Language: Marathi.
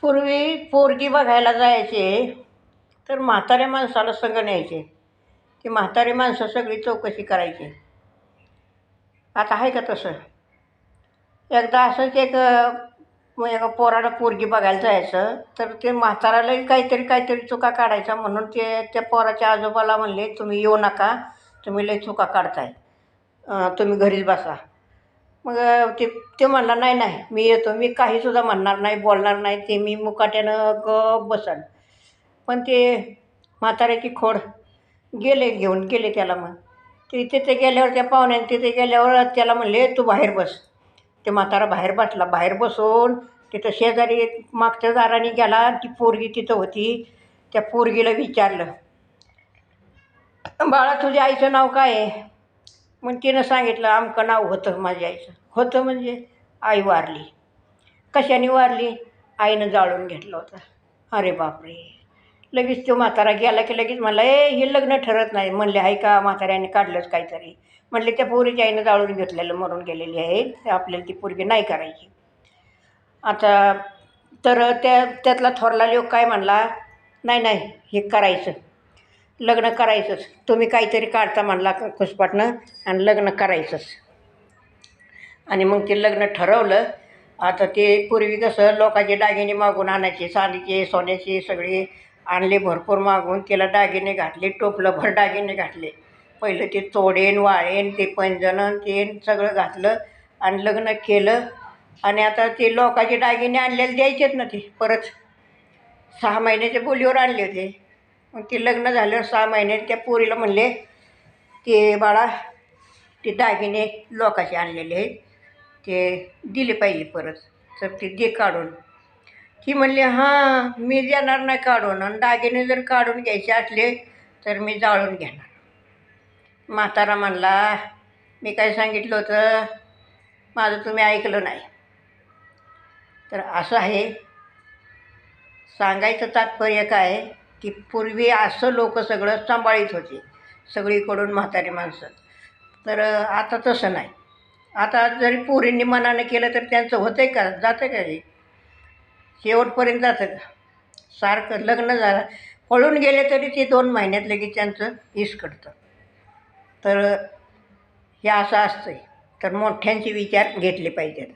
पूर्वी पोरगी बघायला जायचे तर म्हाताऱ्या माणसाला संग न्यायचे. ती म्हातारी माणसं सगळी चौकशी करायची. आता आहे का तसं? एकदा असंच एका पोराला पोरगी बघायला जायचं, तर ते म्हातारालाही काहीतरी काहीतरी चुका काढायचा म्हणून ते त्या पोराच्या आजोबाला म्हणले, तुम्ही येऊ नका, तुम्ही लई चुका काढताय, तुम्ही घरीच बसा. मग ते ते म्हणला, नाही नाही मी येतो, मी काहीसुद्धा म्हणणार नाही, बोलणार नाही, ते मी मुकाट्यानं गप बसन. पण ते म्हाताऱ्याची खोड घेऊन गेले त्याला. मग ते तिथे गेल्यावर त्या पाहुण्याने तिथे गेल्यावर त्याला म्हणले, तू बाहेर बस. ते म्हातारा बाहेर बसला. बाहेर बसून तिथं शेजारी मागच्या दाराने गेला, ती पोरगी तिथं होती. त्या पोरगीला विचारलं, बाळा तुझ्या आईचं नाव काय आहे? मग तिनं सांगितलं, आमकं नाव होतं माझ्या आईचं. होतं म्हणजे आई वारली. कशाने वारली? आईनं जाळून घेतलं होतं. अरे बापरे! लगेच तो म्हातारा गेला की लगेच म्हणला, हे लग्न ठरत नाही. म्हणले, आहे का म्हाताऱ्याने काढलंच काहीतरी. म्हणले, त्या पोरीच्या आईनं जाळून घेतलेलं मरून गेलेली आहे, आपल्याला ती पोरगी नाही करायची. आता तर त्यातला थोरला लोक काय म्हणला, नाही नाही हे करायचं, लग्न करायचंच. तुम्ही काहीतरी काढता म्हणला खुसपाटनं आणि लग्न करायचंच. आणि मग ते लग्न ठरवलं. आता ते पूर्वी कसं लोकांचे दागिने मागून आणायचे, चांदीचे सोन्याचे सगळे आणले भरपूर मागून, त्याला दागिने घातले, टोपलंभर दागिने घातले. पहिलं ते तोडेन वाळेन ते पैंजण ते सगळं घातलं आणि लग्न केलं. आणि आता ते लोकांचे दागिने आणलेले द्यायचेत ना, ते परत 6 महिन्याच्या बोलीवर आणले होते. मग ते लग्न झाल्यावर 6 महिन्यात त्या पोरीला म्हणले, ते बाळा ते दागिने लोकांचे आणलेले आहेत, ते दिले पाहिजे परत, तर ते दे काढून. ती म्हणली, हां मी देणार नाही काढून, आणि दागिने जर काढून घ्यायचे असले तर मी जाळून घेणार. म्हातारा म्हणला, मी काय सांगितलं होतं, माझं तुम्ही ऐकलं नाही. तर असं आहे. सांगायचं तात्पर्य काय, की पूर्वी असं लोक सगळं सांभाळीत होते, सगळीकडून म्हातारी माणसं. तर आता तसं नाही. आता जरी पोरींनी मनानं केलं तर त्यांचं होतं आहे का? जातं का हे? शेवटपर्यंत जातं का? सारखं लग्न झालं, पळून गेले तरी ते 2 महिन्यात लगेच त्यांचं इसकडतं. तर हे असं असतं आहे. तर मोठ्यांचे विचार घेतले पाहिजेत.